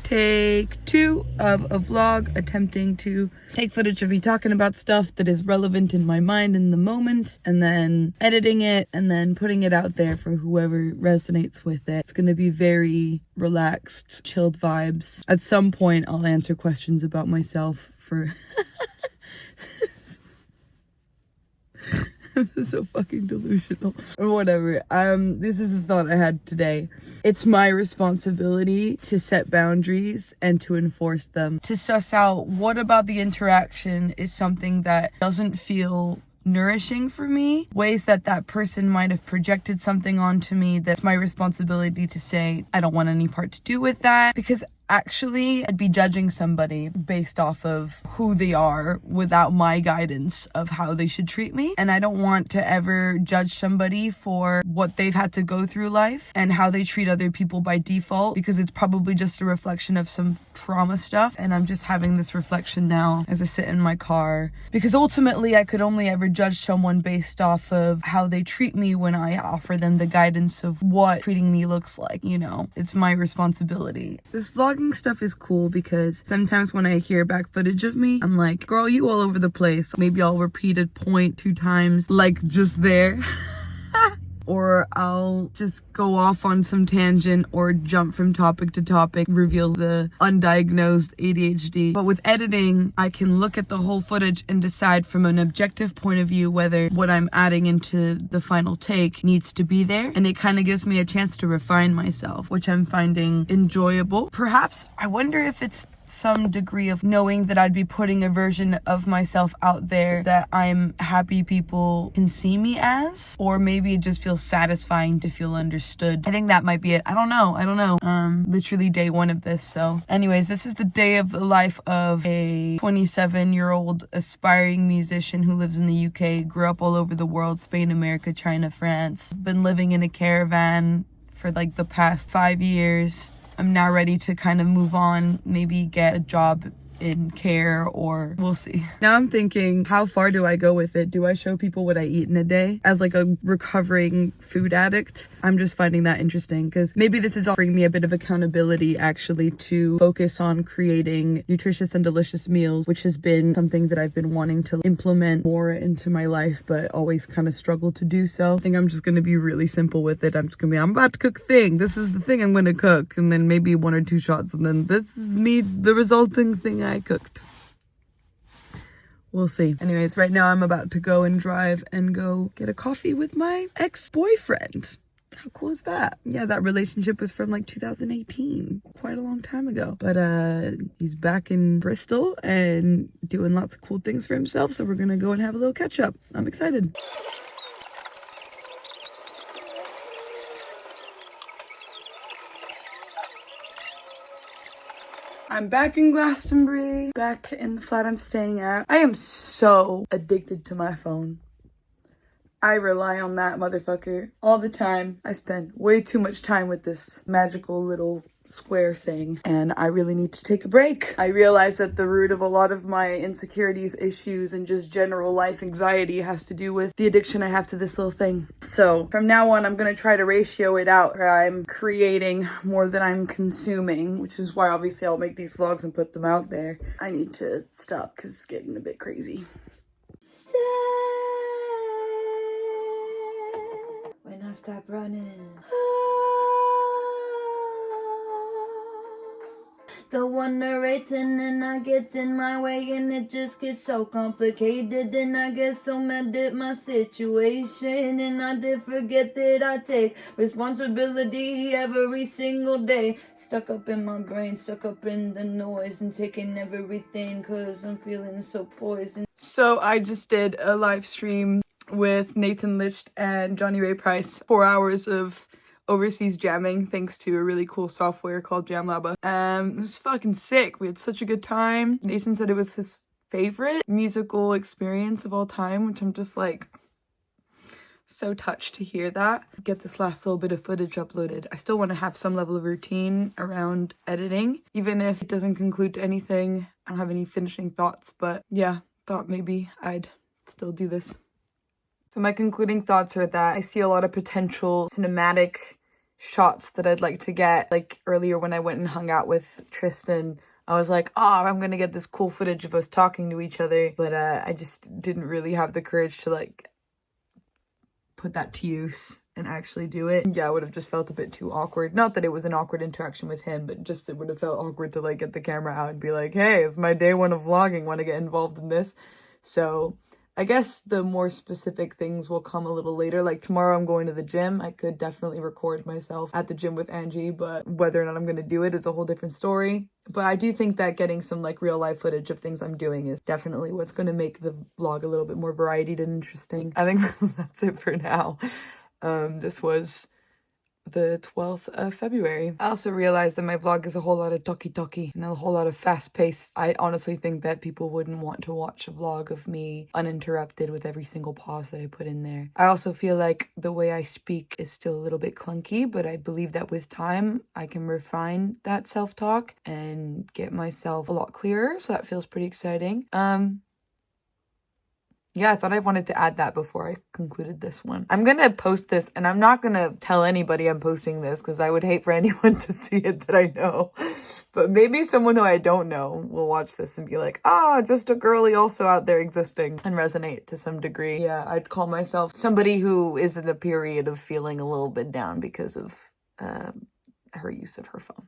take 2 of a vlog attempting to take footage of me talking about stuff that is relevant in my mind in the moment, and then editing it and then putting it out there for whoever resonates with it. It's gonna be very relaxed, chilled vibes. At some point I'll answer questions about myself for I'm so fucking delusional. Or whatever. This is the thought I had today. It's my responsibility to set boundaries and to enforce them. To suss out what about the interaction is something that doesn't feel nourishing for me. Ways that that person might have projected something onto me. That's my responsibility to say, I don't want any part to do with that. Because actually, I'd be judging somebody based off of who they are without my guidance of how they should treat me. And I don't want to ever judge somebody for what they've had to go through life and how they treat other people by default, because it's probably just a reflection of some trauma stuff. And I'm just having this reflection now as I sit in my car, because ultimately I could only ever judge someone based off of how they treat me when I offer them the guidance of what treating me looks like. You know, it's my responsibility. This vlog stuff is cool because sometimes when I hear back footage of me, I'm like, girl, you all over the place. Maybe I'll repeat a point 2 times, like just there. Or I'll just go off on some tangent or jump from topic to topic, reveals the undiagnosed ADHD. But with editing, I can look at the whole footage and decide from an objective point of view whether what I'm adding into the final take needs to be there. And it kind of gives me a chance to refine myself, which I'm finding enjoyable. Perhaps, I wonder if it's some degree of knowing that I'd be putting a version of myself out there that I'm happy people can see me as, or maybe it just feels satisfying to feel understood. I think that might be it. I don't know. Literally day 1 of this. So anyways, this is the day of the life of a 27-year-old aspiring musician who lives in the UK, grew up all over the world, Spain, America, China, France, been living in a caravan for like the past 5 years. I'm now ready to kind of move on, maybe get a job in care, or we'll see. Now I'm thinking, how far do I go with it? Do I show people what I eat in a day as like a recovering food addict? I'm just finding that interesting because maybe this is offering me a bit of accountability actually to focus on creating nutritious and delicious meals, which has been something that I've been wanting to implement more into my life, but always kind of struggled to do so. I think I'm just going to be really simple with it. I'm about to cook thing. This is the thing I'm going to cook, and then maybe 1 or 2 shots, and then this is me, the resulting thing I cooked. We'll see. Anyways, right now I'm about to go and drive and go get a coffee with my ex-boyfriend. How cool is that? Yeah, that relationship was from like 2018, quite a long time ago. But he's back in Bristol and doing lots of cool things for himself, so we're gonna go and have a little catch up. I'm excited. I'm back in Glastonbury, back in the flat I'm staying at. I am so addicted to my phone. I rely on that motherfucker all the time. I spend way too much time with this magical little square thing, and I really need to take a break. I realize that the root of a lot of my insecurities, issues, and just general life anxiety has to do with the addiction I have to this little thing. So from now on, I'm gonna try to ratio it out where I'm creating more than I'm consuming, which is why obviously I'll make these vlogs and put them out there. I need to stop because it's getting a bit crazy. Stay when I stop running. The one narrating and I get in my way and it just gets so complicated, and I get so mad at my situation, and I did forget that I take responsibility every single day. Stuck up in my brain, stuck up in the noise and taking everything cause I'm feeling so poisoned. So I just did a live stream with Nathan Licht and Johnny Ray Price, 4 hours of overseas jamming thanks to a really cool software called Jamlaba. It was fucking sick. We had such a good time. Nathan said it was his favorite musical experience of all time, which I'm just like so touched to hear that. Get this last little bit of footage uploaded. I still want to have some level of routine around editing, even if it doesn't conclude to anything. I don't have any finishing thoughts, but yeah, thought maybe I'd still do this. So my concluding thoughts are that I see a lot of potential cinematic shots that I'd like to get. Like earlier when I went and hung out with Tristan, I was like, oh, I'm gonna get this cool footage of us talking to each other, but I just didn't really have the courage to like put that to use and actually do it. Yeah, I would have just felt a bit too awkward. Not that it was an awkward interaction with him, but just it would have felt awkward to like get the camera out and be like, hey, it's my day one of vlogging, want to get involved in this? So I guess the more specific things will come a little later. Like tomorrow I'm going to the gym. I could definitely record myself at the gym with Angie, but whether or not I'm going to do it is a whole different story. But I do think that getting some like real life footage of things I'm doing is definitely what's going to make the vlog a little bit more varied and interesting. I think that's it for now. This was the 12th of February. I also realized that my vlog is a whole lot of talky and a whole lot of fast paced. I honestly think that people wouldn't want to watch a vlog of me uninterrupted with every single pause that I put in there. I also feel like the way I speak is still a little bit clunky, but I believe that with time I can refine that self-talk and get myself a lot clearer, so that feels pretty exciting. Yeah, I thought I wanted to add that before I concluded this one. I'm gonna post this, and I'm not gonna tell anybody I'm posting this because I would hate for anyone to see it that I know. But maybe someone who I don't know will watch this and be like, ah, just a girly also out there existing, and resonate to some degree. Yeah, I'd call myself somebody who is in a period of feeling a little bit down because of her use of her phone.